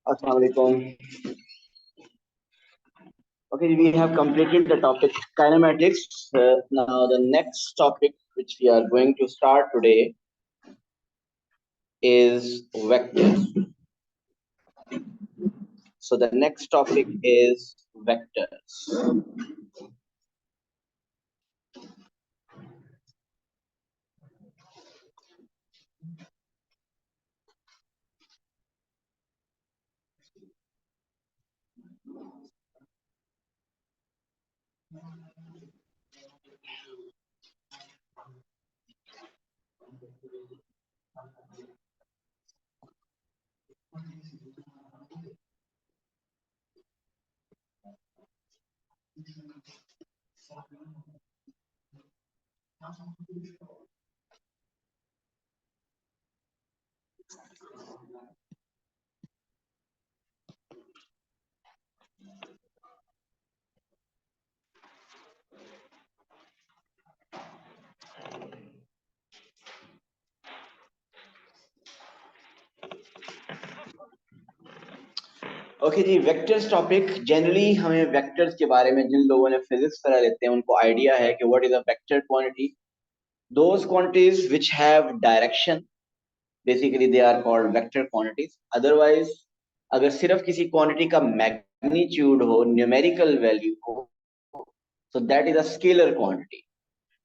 Assalamualaikum. Okay, we have completed the topic kinematics. Now, the next topic which we are going to start today is vectors. So, the next topic is vectors. Okay ji, vectors topic generally हमें vectors के बारे में जिन लोगों ने physics करा लेते हैं उनको आइडिया है कि what is a vector quantity. Those quantities which have direction, basically they are called vector quantities. Otherwise अगर सिर्फ किसी क्वांटिटी का मैग्नीट्यूड हो, न्यूमेरिकल वैल्यू हो, so that is a scalar quantity.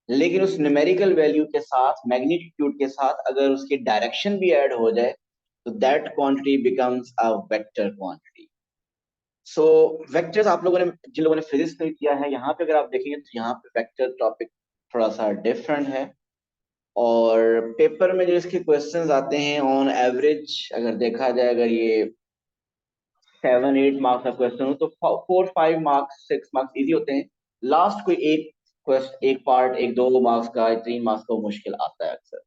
लेकिन उस न्यूमेरिकल वैल्यू के साथ, मैग्नीट्यूड के साथ अगर उसकी डायरेक्शन भी ऐड हो जाए तो that quantity becomes a vector quantity. So vectors आप लोगों ने, जिन लोगों ने फिजिक्स में किया है, यहाँ पे अगर आप देखेंगे तो यहाँ पे वेक्टर टॉपिक थोड़ा सा डिफरेंट है. और पेपर में जो इसके क्वेश्चंस आते हैं ऑन एवरेज अगर देखा जाए, अगर ये 7-8 मार्क्स का क्वेश्चन हो तो 4-5 मार्क्स 6 मार्क्स इजी होते हैं. लास्ट कोई एक क्वेश्चन, एक पार्ट, 1-2 मार्क्स का, 3 मार्क्स का वो मुश्किल आता है अक्सर.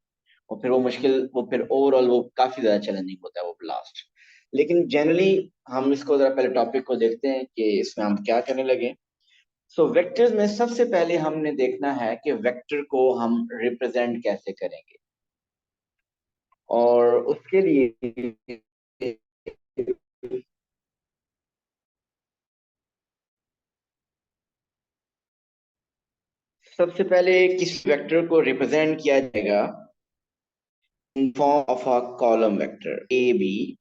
और फिर वो मुश्किल, वो फिर ओवरऑल वो काफी ज्यादा चैलेंजिंग होता है वो लास्ट. लेकिन जनरली हम इसको जरा पहले टॉपिक को देखते हैं कि इसमें हम क्या करने लगे. सो वेक्टर्स में सबसे पहले हमने देखना है कि वेक्टर को हम रिप्रेजेंट कैसे करेंगे. और उसके लिए सबसे पहले किसी वेक्टर को रिप्रेजेंट किया जाएगा in form of a column vector A B.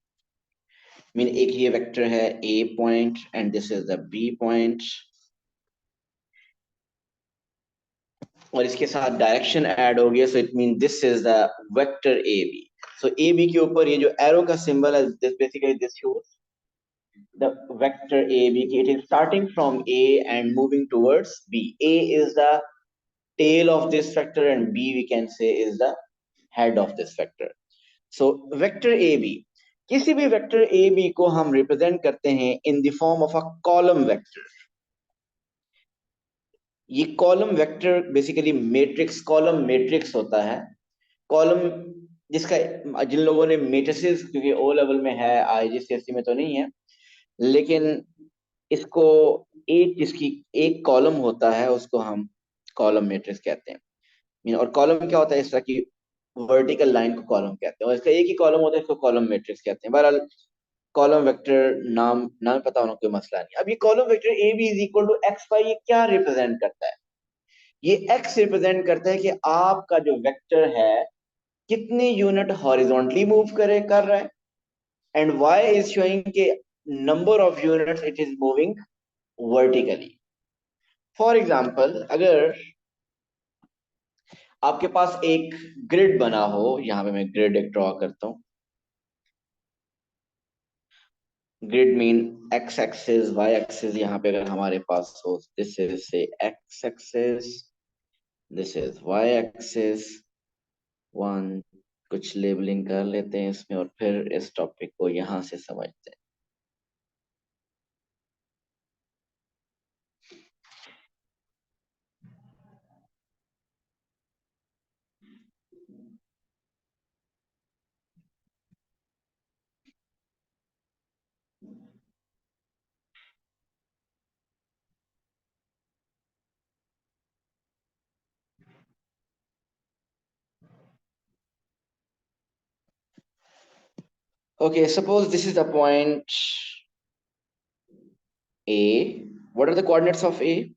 Mean एक ये वेक्टर है A point and this is the B point, और इसके साथ डायरेक्शन ऐड हो गया. So it mean this is the vector A B. So A B के ऊपर ये जो एरो का सिंबल है, this basically this shows the vector AB. It is starting from A and moving towards B. A is the tail of this vector and B we can say is the head of this vector. So vector AB, किसी भी vector AB को हम represent करते हैं in the form of a column vector. ये column vector basically matrix, column matrix होता है. Column जिसका, जिन लोगों ने मैट्रिसेस, क्योंकि ओ लेवल में है, आईजीसीएसई में तो नहीं है, लेकिन इसको एक, जिसकी एक कॉलम होता है उसको हम कॉलम मैट्रिक्स कहते हैं. और कॉलम क्या होता है, इस तरह की वर्टिकल लाइन को कॉलम कहते हैं, और इसका एक ही कॉलम होता है, इसको कॉलम मैट्रिक्स कहते हैं. बहरहाल कॉलम वेक्टर नाम नाम पता होना कोई मसला नहीं. अब ये column vector A B is equal to X Y, ये क्या रिप्रेजेंट करता है? ये एक्स रिप्रेजेंट करता है कि आपका जो वेक्टर है कितने यूनिट हॉरिजॉन्टली मूव कर रहा है, एंड वाई इज शोइंग के number of units it is moving vertically. For example, अगर आपके पास एक ग्रिड बना हो, यहां पे मैं ग्रिड एक ड्रॉ करता हूं. Grid mean X axis, Y axis. यहाँ पे अगर हमारे पास हो, this is say X axis, this is Y axis. One, कुछ लेबलिंग कर लेते हैं इसमें और फिर इस टॉपिक को यहां से समझते हैं. Okay, suppose this is the point A. What are the coordinates of A?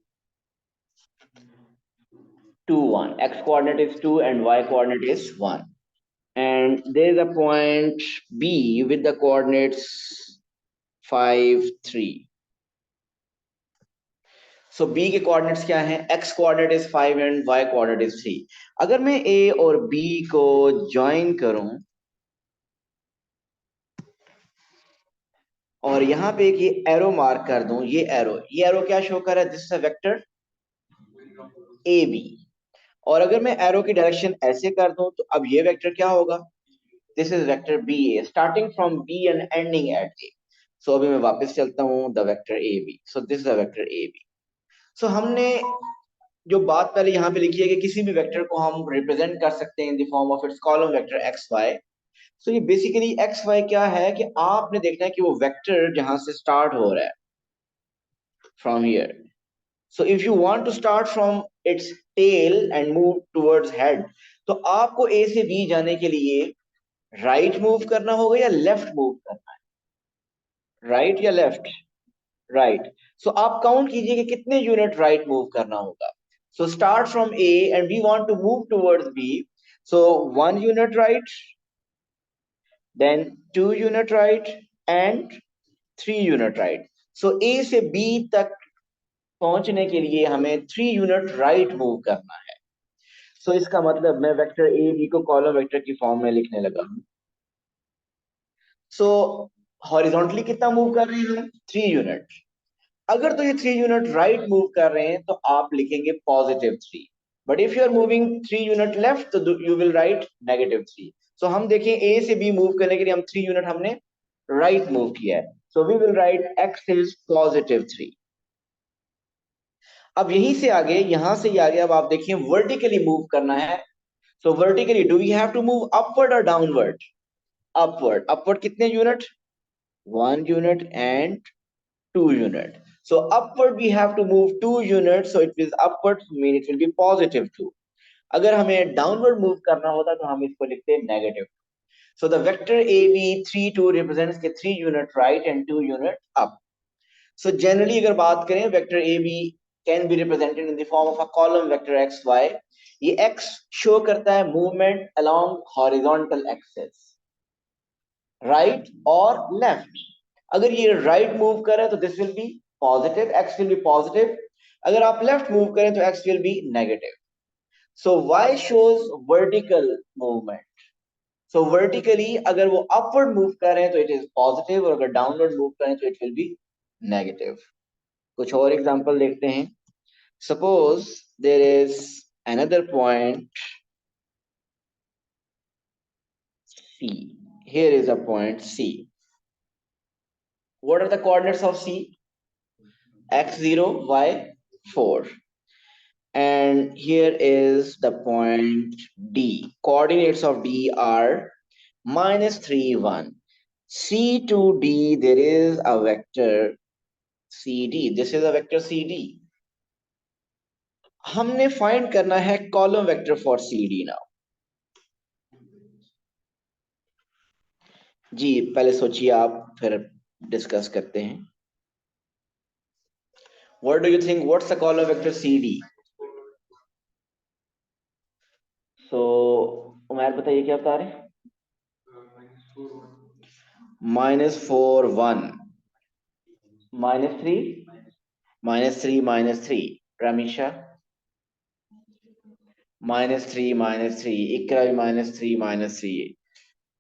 2, 1. X coordinate is 2 and Y coordinate is 1. And there is a point B with the coordinates 5, 3. So B के coordinates क्या हैं? X coordinate is 5 and Y coordinate is 3. अगर मैं A और B को join करूं और यहाँ पे एक ये एरो मार्क कर दूं, ये एरो क्या शो कर रहा है? This is a vector A B. और अगर मैं एरो की डायरेक्शन ऐसे कर दूं तो अब ये वेक्टर क्या होगा? This is vector B A starting from B and ending at A. सो अभी मैं वापस चलता हूं the vector A B. So this is the vector A B. So हमने जो बात पहले यहाँ पे लिखी है कि किसी भी वेक्टर को हम रिप्रेजेंट कर सकते हैं in the form of its column vector X Y. So ये बेसिकली एक्स वाई क्या है कि आपने देखना है कि वो वेक्टर जहां से स्टार्ट हो रहा है from here. So if you want to start from its tail and move towards head, तो आपको A से B जाने के लिए राइट मूव करना होगा या लेफ्ट मूव करना है? राइट या लेफ्ट? राइट। सो आप काउंट कीजिए कि कितने यूनिट राइट मूव करना होगा। So start from A and we want to move towards B. So 1 unit right, then 2 unit right and 3 unit right. So A से B तक पहुंचने के लिए हमें 3 यूनिट राइट मूव करना है। सो इसका मतलब मैं वेक्टर ए बी को कॉलम वेक्टर की फॉर्म में लिखने लगा हूं। सो हॉरिजॉन्टली कितना मूव कर रहे हैं हम? 3 यूनिट। अगर तो ये 3 यूनिट राइट मूव कर रहे हैं तो आप लिखेंगे +3। But if you are moving 3 unit left तो यू विल राइट -3। सो हम देखें ए से बी मूव करने के लिए हम 3 यूनिट हमने राइट मूव किया है। So we will write X is +3। अब यहीं से आगे, यहां से ये आगे अब आप देखिए वर्टिकली मूव करना है। So vertically do we have to move upward और डाउनवर्ड? अपवर्ड। अपवर्ड कितने unit? 1 unit and 2 unit. So upward we have to move 2 units, so it will upward mean it will be +2। अगर हमें downward move करना होता तो हम इसको लिखते हैं -2। So the vector AB 3 2 represents के 3 unit right and 2 unit up. So generally अगर बात करें vector AB can be represented in the form of a column vector XY। ये X शो करता है movement along horizontal axis, right और left. अगर ये राइट मूव करे तो this will be positive, X will be positive. अगर आप लेफ्ट मूव करें तो X will be negative. So Y shows vertical movement. So vertically अगर वो अपवर्ड मूव करें तो इट इज पॉजिटिव और अगर डाउनवर्ड मूव करें तो इट विल बी नेगेटिव। कुछ और एग्जांपल देखते हैं। Suppose there is another point C. Here is a point C. What are the coordinates of C? x0, y4. And here is the point D. Coordinates of D are -3, 1. C to D, there is a vector CD. This is a vector CD. हमने find करना है column vector for CD now. जी पहले सोचिए आप, फिर discuss करते हैं। What do you think? What's the column vector CD? So Umair बताइए क्या बता रहे? -4, 1, -3, -3, -3। Ramisha? -3, -3। इकरा भी -3, -3।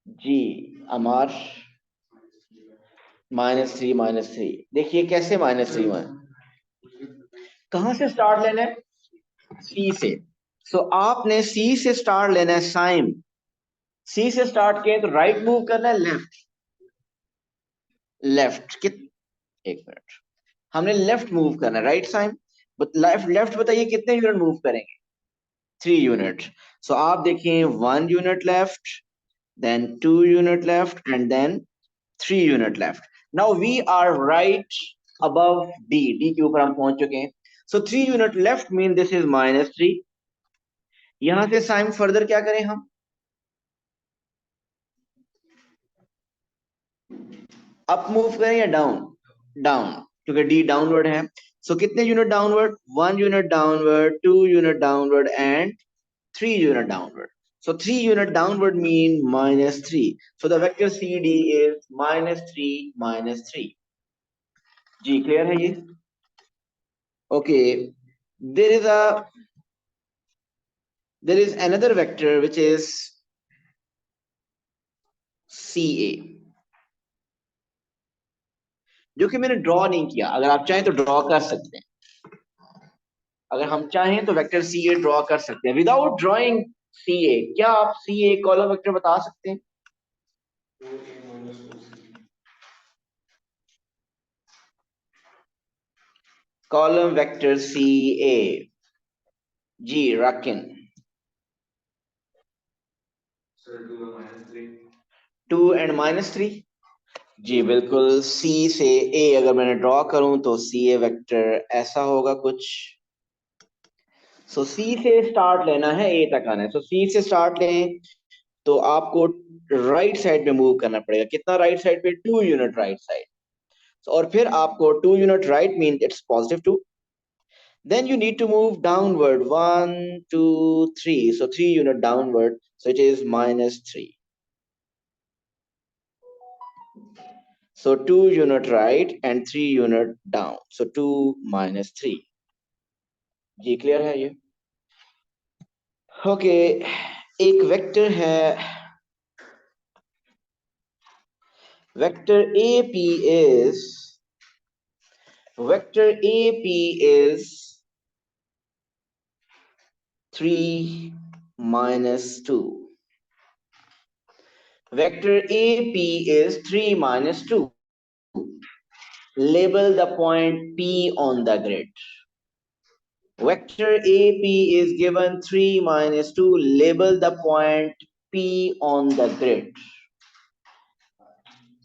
जी अमार? -3, -3। देखिए कैसे -3 कहां से स्टार्ट लेना है? सी से। सो आपने सी से स्टार्ट लेना है साइन। सी से स्टार्ट किए तो राइट मूव करना है लेफ्ट? लेफ्ट कित एक मिनट, हमने लेफ्ट मूव करना है राइट साइन। लेफ्ट लेफ्ट बताइए कितने यूनिट मूव करेंगे? 3 यूनिट। सो आप देखिए 1 unit left, then 2 unit left, and then 3 unit left. Now we are right above D. D के ऊपर हम पहुंच चुके हैं। So 3 unit left mean this is -3। यहां से साइन फर्दर क्या करें हम? अप मूव करें या डाउन? डाउन, क्योंकि डी डाउनवर्ड है। सो कितने unit downward? 1 unit downward, 2 unit downward and 3 unit downward. So 3 unit downward mean -3. So the vector CD is -3 -3. Ji clear है ये? Okay. There is a there is another vector which is CA, जो कि मैंने draw नहीं किया। अगर आप चाहें तो ड्रॉ कर सकते हैं। अगर हम चाहें तो वेक्टर CA ड्रॉ कर सकते हैं विदाउट ड्रॉइंग CA। क्या आप CA कॉलम वेक्टर बता सकते हैं? Column vector CA। जी राकिन। 2 एंड -3। जी बिल्कुल। सी से ए अगर मैंने ड्रॉ करूं तो सी ए वेक्टर ऐसा होगा कुछ। सो सी से स्टार्ट लेना है, ए तक आना है। सो सी से स्टार्ट लें तो आपको राइट साइड पे मूव करना पड़ेगा। कितना राइट साइड पे? 2 यूनिट राइट साइड। और फिर आपको 2 unit right mean it's +2। then you need to move downward 1 2 3, so 3 unit downward, so it is -3. So 2 unit right and 3 unit down, so 2 -3। Ji clear है ये? Okay. एक vector है, vector AP is 3 -2। Vector AP is 3 -2। Label the point P on the grid। Vector AP is given 3 -2, label the point P on the grid।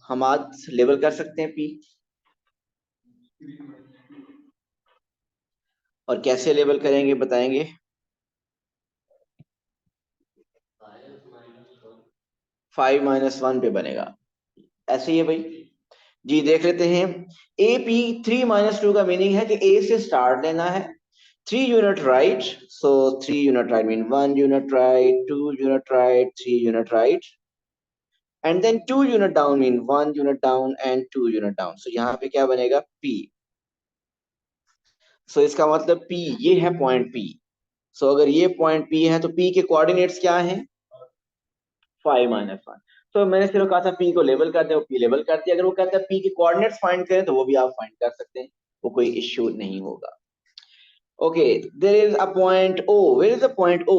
हम आज label कर सकते हैं P, और कैसे लेबल करेंगे बताएंगे? 5 -1 पे बनेगा, ऐसे ही है भाई। जी देख लेते हैं। AP 3 -2 का मीनिंग है कि A से स्टार्ट लेना है। 3 unit right, so 3 unit right mean 1 unit right, 2 unit right, 3 unit right, and then 2 unit down mean 1 unit down and 2 unit down। so यहाँ पे क्या बनेगा? P। so इसका मतलब P ये है पॉइंट P। so अगर ये पॉइंट P है तो P के कोऑर्डिनेट्स क्या हैं? 5 -1। तो मैंने सिर्फ कहा था P को लेबल कर दे, वो P लेबल कर दिया। अगर वो कहता है P के कोऑर्डिनेट्स फाइंड करें तो वो भी आप फाइंड कर सकते हैं, वो कोई इश्यू नहीं होगा। Okay, there is a point O। Where is a point O?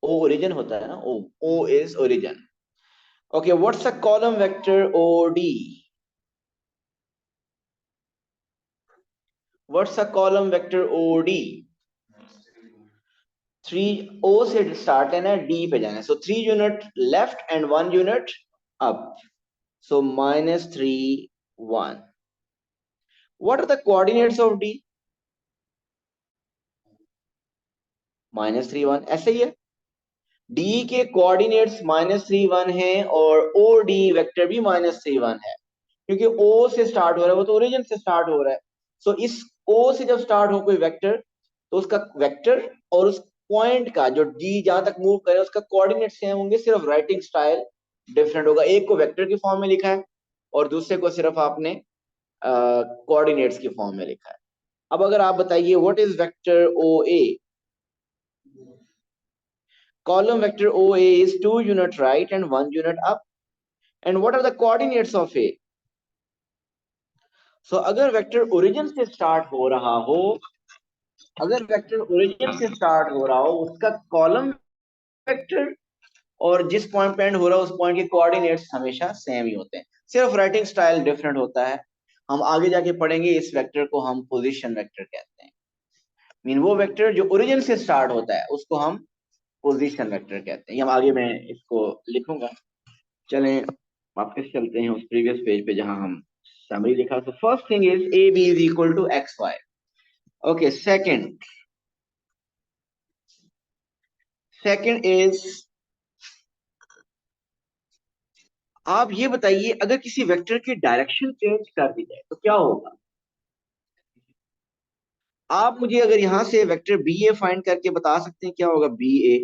O origin होता है ना, O is origin. Okay, what's a column vector OD? What's a column vector OD? 3 O से स्टार्ट लेना है, D पे जाना है। सो 3 unit लेफ्ट and 1 unit up, so -3 1। What are the coordinates of D? -3 1, ऐसे ही है। D के कोऑर्डिनेट्स -3 1 है और OD वेक्टर भी -3 1 है, क्योंकि O से स्टार्ट हो रहा है, वो तो ओरिजिन से स्टार्ट हो रहा है। सो इस O से जब स्टार्ट हो कोई वेक्टर तो उसका वेक्टर और उस पॉइंट का जो D जहां तक मूव करे उसका कोऑर्डिनेट सेम होंगे, सिर्फ राइटिंग स्टाइल डिफरेंट होगा। एक को वेक्टर की फॉर्म में लिखा है और दूसरे को सिर्फ आपने कोऑर्डिनेट्स की फॉर्म में लिखा है। अब अगर आप बताइए what is vector OA? column vector OA is 2 unit right and 1 unit up, and what are the coordinates of A? So अगर वेक्टर ओरिजिन से स्टार्ट हो रहा हो, अगर वेक्टर ओरिजिन से स्टार्ट हो रहा हो उसका कॉलम वेक्टर और जिस पॉइंट पे एंड हो रहा है उस पॉइंट के कोऑर्डिनेट्स हमेशा सेम ही होते हैं, सिर्फ राइटिंग स्टाइल डिफरेंट होता है। हम आगे जाके पढ़ेंगे इस वेक्टर को हम पोजीशन वेक्टर कहते हैं। मीन वो वेक्टर जो ओरिजिन से स्टार्ट होता है उसको हम पोजीशन वेक्टर कहते हैं। ये हम आगे मैं इसको लिखूंगा। चलें वापस चलते हैं उस प्रीवियस पेज पे जहां हम समरी लिखा। तो first thing is A B is equal to X Y. Okay, second is आप ये बताइए, अगर किसी वेक्टर की डायरेक्शन चेंज कर दी जाए तो क्या होगा? आप मुझे अगर यहां से वेक्टर बी ए फाइंड करके बता सकते हैं क्या होगा बी ए?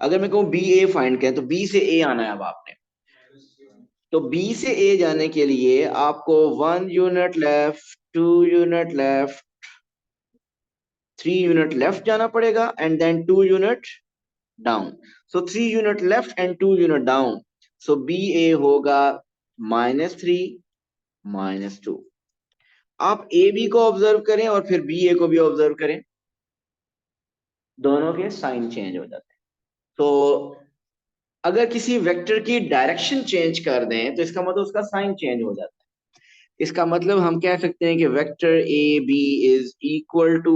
अगर मैं कहूँ बी ए फाइंड करें तो बी से ए आना है अब आपने। तो बी से ए जाने के लिए आपको 1 unit left, 2 unit left, 3 unit left जाना पड़ेगा and then 2 unit down. So 3 unit left and 2 unit down. So B A होगा -3, -2। आप ए बी को ऑब्जर्व करें और फिर बी ए को भी ऑब्जर्व करें, दोनों के साइन चेंज हो जाते हैं। तो अगर किसी वेक्टर की डायरेक्शन चेंज कर दें तो इसका मतलब उसका साइन चेंज हो जाता है। इसका मतलब हम कह सकते हैं कि vector A B is equal to,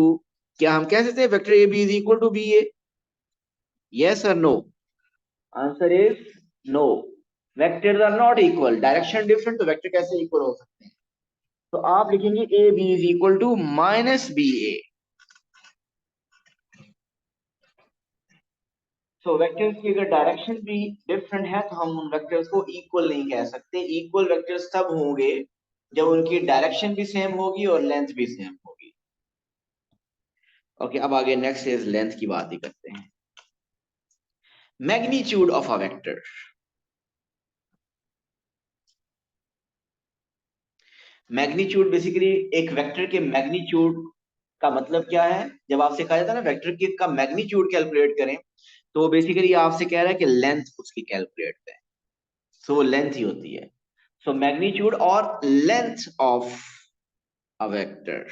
क्या हम कह सकते हैं vector A B is equal to B A? Yes और no? Answer is no. Vectors are not equal, direction different, तो वेक्टर कैसे इक्वल हो सकते हैं? तो आप लिखेंगे A B is equal to -B A. तो वेक्टर्स की अगर डायरेक्शन भी डिफरेंट है तो हम उन वेक्टर्स को इक्वल नहीं कह सकते। इक्वल वेक्टर्स तब होंगे जब उनकी डायरेक्शन भी सेम होगी और लेंथ भी सेम होगी। ओके, अब आगे नेक्स्ट इज लेंथ की बात ही करते हैं। Magnitude of a vector. Magnitude basically एक वेक्टर के मैग्नीट्यूड का मतलब क्या है? जब आपसे कहा जाता है ना वेक्टर की का मैग्नीट्यूड कैलकुलेट करें, तो बेसिकली आपसे कह रहा है कि लेंथ उसकी कैलकुलेट करें। सो वो लेंथ ही होती है। सो मैग्नीट्यूड और लेंथ ऑफ अ वेक्टर।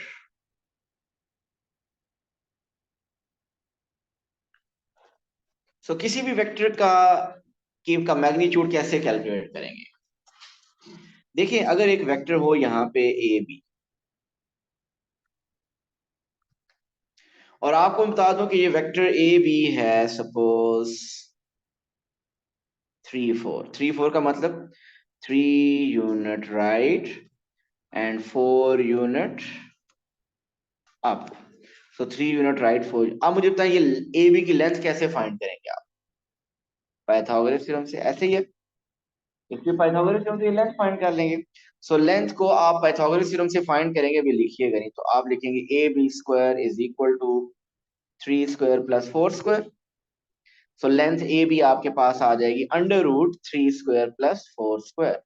सो किसी भी वेक्टर का मैग्नीट्यूड कैसे कैलकुलेट करेंगे? देखिए, अगर एक वेक्टर हो यहाँ पे ए बी, और आपको मैं बता दूं कि ये वेक्टर ए बी है सपोज 3 4। 3 4 का मतलब 3 unit right and 4 unit up. So 3 unit right, 4। अब मुझे बताइए ए बी की लेंथ कैसे फाइंड करेंगे आप? पाइथागोरस थ्योरम से, ऐसे ही है। इसलिए पाइथागोरस थ्योरम से लेंथ फाइंड कर लेंगे। सो लेंथ को आप पाइथागोरस थ्योरम से फाइंड करेंगे, अभी लिखिएगा नहीं तो आप लिखेंगे A B square is equal to 3 square plus 4 square. So length A B आपके पास आ जाएगी √3 स्क्वायर प्लस 4 स्क्वायर।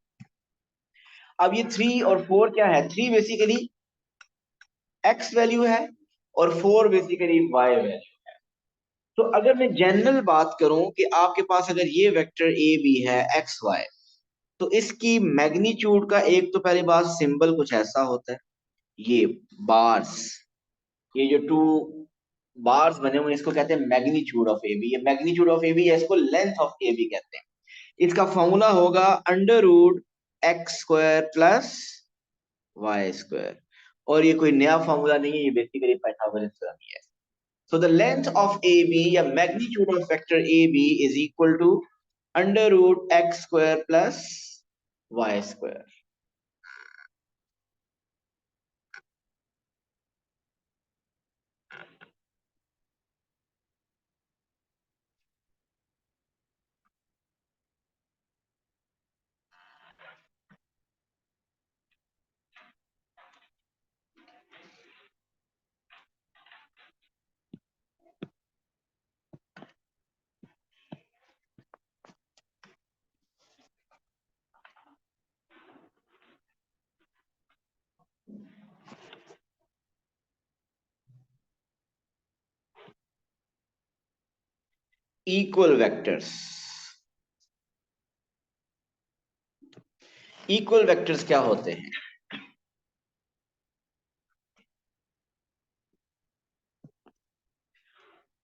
अब ये 3 और 4 क्या है? 3 बेसिकली एक्स वैल्यू है और 4 बेसिकली वाई वैल्यू। तो अगर मैं जनरल बात करूं कि आपके पास अगर ये वेक्टर ए बी है एक्स वाई, तो इसकी मैग्नीट्यूड का एक तो पहली बात सिंबल कुछ ऐसा होता है, ये बार्स, ये जो टू बार्स बने हुए इसको कहते हैं मैग्नीट्यूड ऑफ ए बी। ये मैग्नीट्यूड ऑफ ए बी है, इसको लेंथ ऑफ ए बी कहते हैं। इसका फॉर्मूला होगा √x² प्लस y²। और ये कोई नया फॉर्मूला नहीं है, ये बेसिकली पाइथागोरस थ्योरम ही है। So the length of AB या magnitude of vector AB is equal to √x² plus y²। Equal vectors. Equal vectors क्या होते हैं?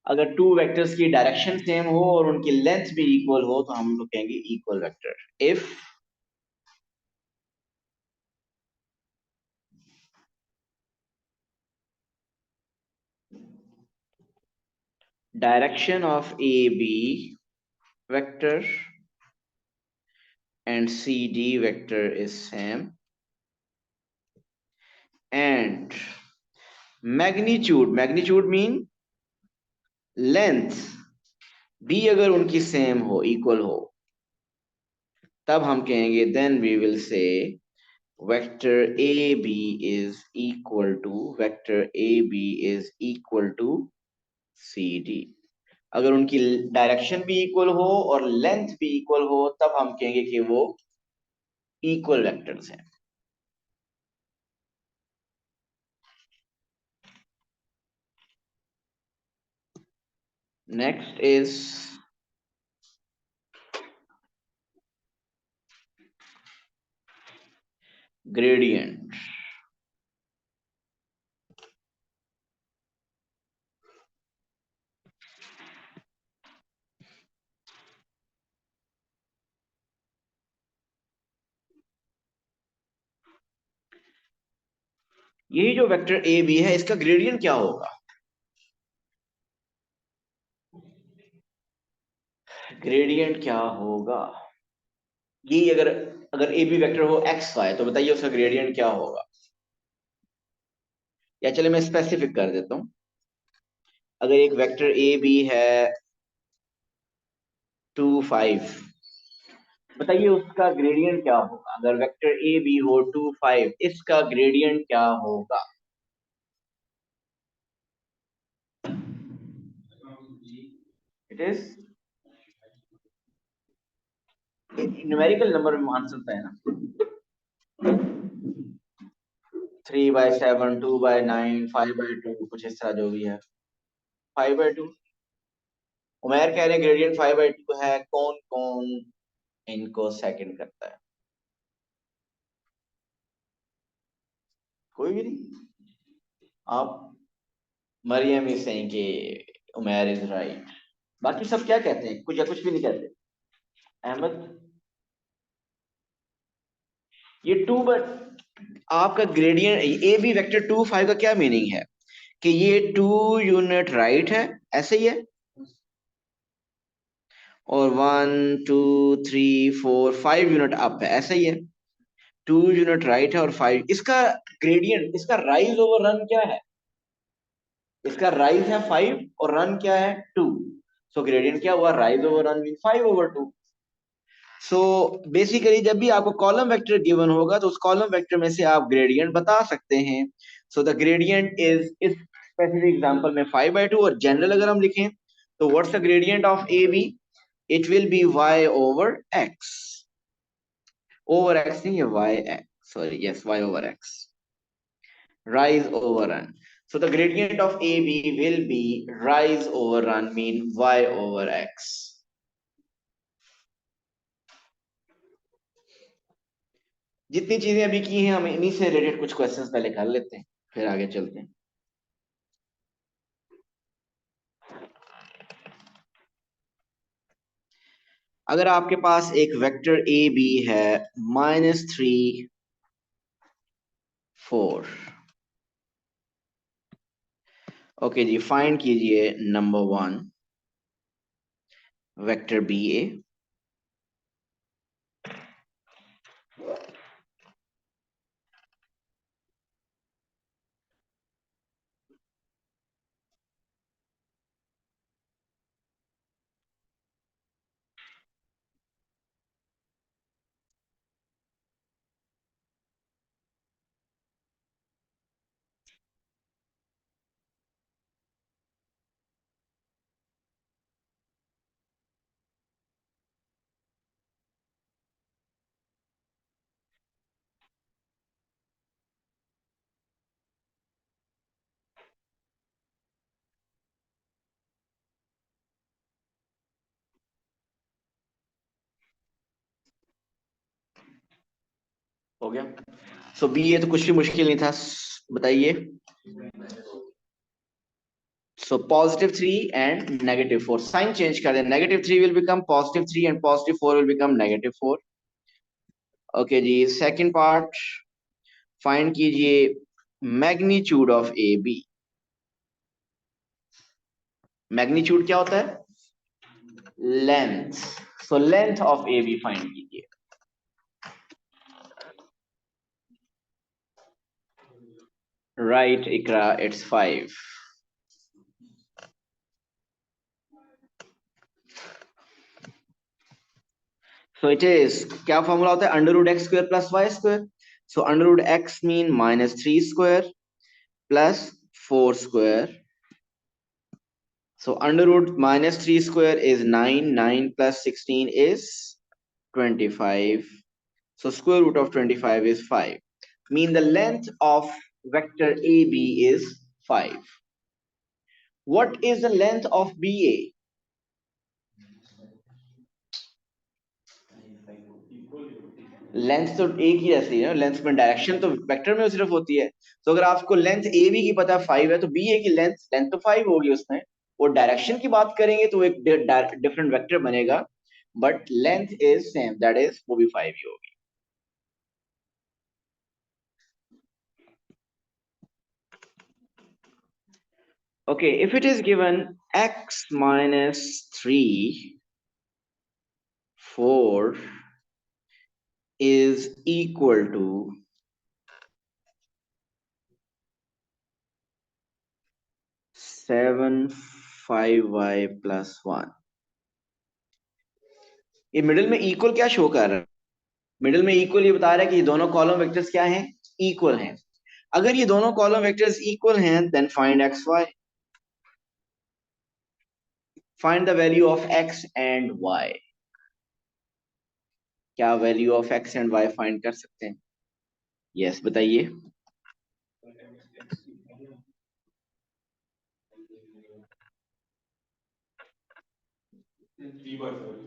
अगर टू वेक्टर्स की डायरेक्शन सेम हो और उनकी लेंथ भी इक्वल हो तो हम लोग कहेंगे equal vector. If direction of AB vector and CD vector is same and magnitude mean length भी अगर उनकी सेम हो, इक्वल हो, तब हम कहेंगे then we will say vector A B is equal to C D. अगर उनकी डायरेक्शन भी इक्वल हो और लेंथ भी इक्वल हो तब हम कहेंगे कि वो इक्वल वेक्टर्स हैं। Next is gradient. यही जो वेक्टर ए बी है इसका ग्रेडियंट क्या होगा? ग्रेडियंट क्या होगा? ये अगर अगर ए बी वेक्टर हो एक्स वाई तो बताइए उसका ग्रेडियंट क्या होगा? या चले मैं स्पेसिफिक कर देता हूं। अगर एक वेक्टर ए बी है 2 5, बताइए उसका ग्रेडियंट क्या होगा? अगर वेक्टर ए बी हो 2 5, इसका ग्रेडियंट क्या होगा? इट इज न्यूमेरिकल नंबर में मान सकता है ना। 3/7, 2/9, 5/2, कुछ इस तरह जो भी है। 5/2। उमैर कह रहे हैं ग्रेडियंट 5/2 है। कौन कौन इनको सेकंड करता है? कोई भी नहीं। आप मरियम इज सेइंग कि उमैर इज राइट। बाकी सब क्या कहते हैं? कुछ या कुछ भी नहीं कहते। अहमद, ये टू बट आपका ग्रेडियंट ए बी वेक्टर 2 5 का क्या मीनिंग है? कि ये 2 यूनिट राइट है, ऐसे ही है। और 1 2 3 4 5 यूनिट अप है, ऐसा ही है। 2 यूनिट राइट है और 5, इसका ग्रेडियंट, इसका राइज ओवर रन क्या है? इसका राइज है 5 और रन क्या है 2। सो ग्रेडियंट क्या हुआ? Rise over run mean 5/2। So basically जब भी आपको कॉलम वेक्टर गिवन होगा तो उस कॉलम वेक्टर में से आप ग्रेडियंट बता सकते हैं। सो द ग्रेडियंट इज इस स्पेसिफिक एग्जांपल में 5/2। और जनरल अगर हम लिखें तो what's the gradient of A B? It will be y over x। Over x नहीं है, y x, sorry, yes, y over x। rise over run. So the gradient of AB will be rise over run mean y over x. जितनी चीजें अभी की हैं हम इन्हीं से रिलेटेड कुछ क्वेश्चंस पहले कर लेते हैं, फिर आगे चलते हैं। अगर आपके पास एक वेक्टर ए बी है -3 4, ओके जी, फाइंड कीजिए नंबर 1 वेक्टर बी ए। हो गया। सो बी ए तो कुछ भी मुश्किल नहीं था, बताइए। So +3 and -4, साइन चेंज कर दें। -3 will become +3 and +4 will become -4। Okay जी, सेकंड पार्ट, फाइंड कीजिए magnitude of A B. Magnitude क्या होता है? Length. So length of A B find कीजिए। Right Iqra, it's 5। So it is, क्या फॉर्मूला होता है, under root X square plus Y square. So under root X mean -3 square plus 4 square. So under root -3 square is 9. 9 plus 16 is 25. So square root of 25 is 5. Mean the length of vector AB is 5. What is the length of BA? Length तो एक ही रहती है, length में direction तो vector में सिर्फ होती है. तो अगर आपको लेंथ ए बी की पता है 5 है, तो बी ए की लेंथ लेंथ तो 5 होगी उसमें. और डायरेक्शन की बात करेंगे तो एक डिफरेंट वेक्टर बनेगा, but length is same, that is वो भी 5 ही होगी. Okay, if it is given x minus 3, 4 is equal to 7, 5y plus 1. ये मिडिल में इक्वल क्या शो कर रहा है? मिडिल में इक्वल ये बता रहा है कि ये दोनों कॉलम वेक्टर्स क्या हैं, इक्वल हैं. अगर ये दोनों कॉलम वेक्टर्स इक्वल हैं, then find X Y. Find the value of X and Y. क्या value of X and Y find कर सकते हैं? यस, बताइए.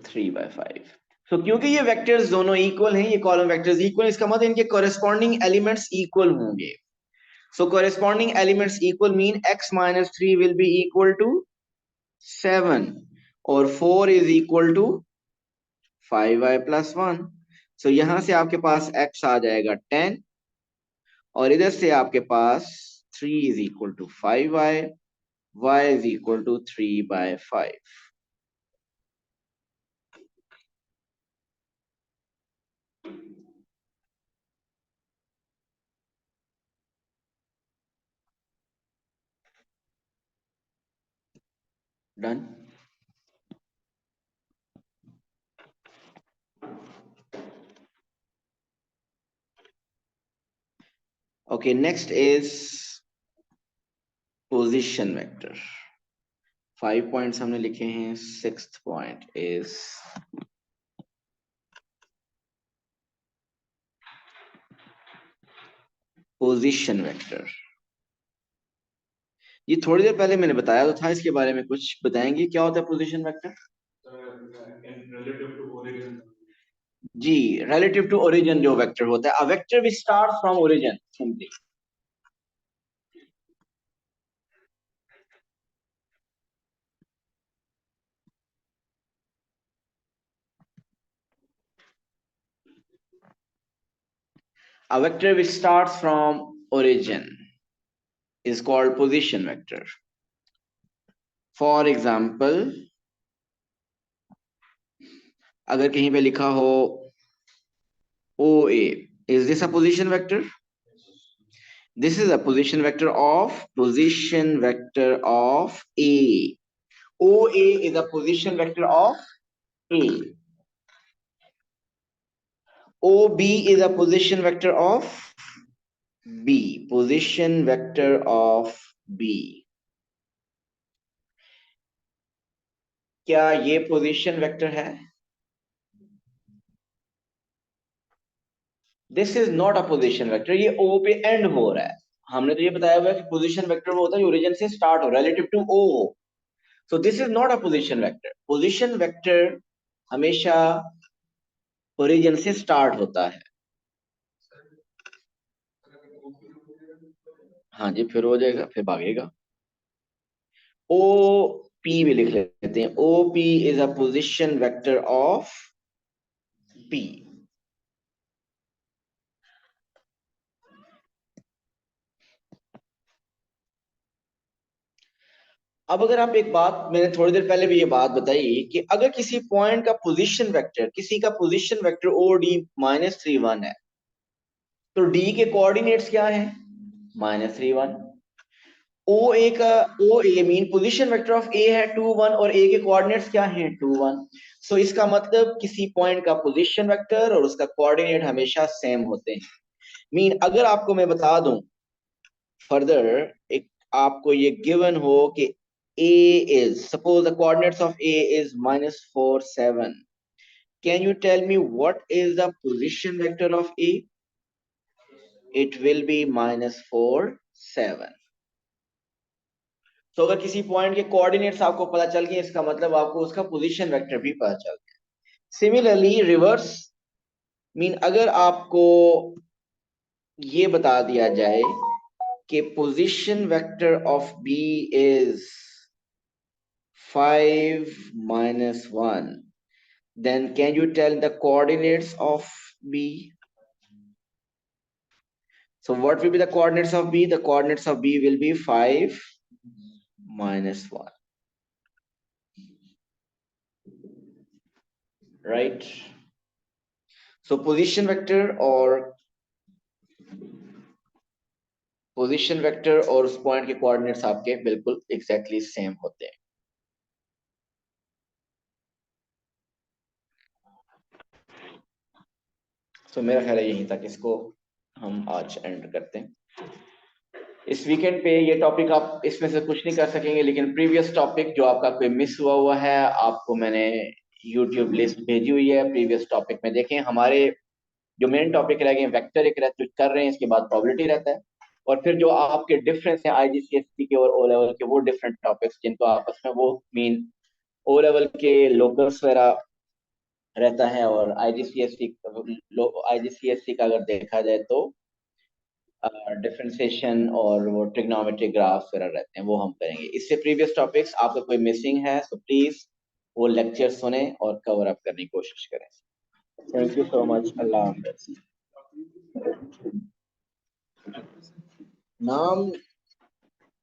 3/5. सो क्योंकि ये वेक्टर्स दोनों इक्वल हैं, ये कॉलम वेक्टर्स इक्वल, इसका मतलब इनके कॉरेस्पॉन्डिंग एलिमेंट्स इक्वल होंगे. So corresponding elements equal mean x minus 3 will be equal to 7 और 4 is equal to 5y plus 1. सो यहां से आपके पास x आ जाएगा 10 और इधर से आपके पास 3 is equal to 5y, y is equal to 3/5. Done. Okay, next is position vector. 5 points हमने लिखे हैं. 6th point is position vector. ये थोड़ी देर पहले मैंने बताया तो था, इसके बारे में कुछ बताएंगे क्या होता है पोजीशन वेक्टर? जी, रिलेटिव टू ओरिजिन जो वेक्टर होता है, a vector which start from origin simply. A vector which starts from origin is called position vector. For example, अगर कहीं पे लिखा हो OA, is this a position vector? This is a position vector of A. OA is a position vector of A. OB is a position vector of B. Position vector of B. क्या ये position vector है? This is not a position vector. ये ओ पे and हो रहा है. हमने तो ये बताया हुआ है कि पोजीशन वेक्टर वो होता है जो ओरिजिन से स्टार्ट हो, रिलेटिव टू ओ हो. सो this is not a position vector. Position vector हमेशा ओरिजिन से स्टार्ट होता है. हाँ जी, फिर हो जाएगा, फिर भागेगा. ओ पी भी लिख लेते हैं. O P is a position vector of P. अब अगर आप एक बात, मैंने थोड़ी देर पहले भी ये बात बताई कि अगर किसी पॉइंट का पोजीशन वेक्टर, किसी का पोजीशन वेक्टर ओ डी -3 1 है, तो डी के कोऑर्डिनेट्स क्या हैं? -3 1. ओ ए का ओ ए मीन पोजीशन वेक्टर ऑफ ए है 2 1 और ए के कोऑर्डिनेट्स क्या हैं 2 1। सो इसका मतलब किसी पॉइंट का पोजीशन वेक्टर और उसका कोऑर्डिनेट हमेशा सेम होते हैं। मीन अगर आपको मैं बता दूं फर्दर, एक आपको ये गिवन हो कि a is suppose the coordinates of a is -4 7, can you tell me what is the position vector of a? It will be -4 7। तो अगर किसी पॉइंट के कोऑर्डिनेट्स आपको पता चल गए इसका मतलब आपको उसका पोजीशन वेक्टर भी पता चल गया। सिमिलरली रिवर्स मीन अगर आपको ये बता दिया जाए कि position vector of B is 5 -1, then can you tell the coordinates of b? So what will be the coordinates of b? The coordinates of b will be 5 -1, right? So position vector और उस point के coordinates आपके बिल्कुल exactly same होते हैं। तो मेरा ख्याल है यहीं तक इसको हम आज एंड करते हैं। इस वीकेंड पे ये टॉपिक आप इसमें से कुछ नहीं कर सकेंगे, लेकिन प्रीवियस टॉपिक जो आपका कोई मिस हुआ है आपको मैंने यूट्यूब लिस्ट भेजी हुई है, प्रीवियस टॉपिक में देखें। हमारे जो मेन टॉपिक रह गए वेक्टर एक रहते कर रहे हैं, इसके बाद प्रोबेबिलिटी रहता है, और फिर जो आपके डिफरेंस है आईजीसीएससी के और ओ लेवल के वो डिफरेंट टॉपिक्स जिनको आपस में वो मीन ओ लेवल के लोकल्स वगैरह रहता है, और आईजीसीएससी का अगर देखा जाए तो डिफरेंशिएशन और वो ट्रिग्नोमेट्रिक ग्राफ्स वगैरह रहते हैं, वो हम करेंगे। इससे प्रीवियस टॉपिक्स आपका कोई मिसिंग है तो प्लीज वो लेक्चर सुने और कवर अप करने की कोशिश करें। Thank you so much. अल्लाह हाफिज। नाम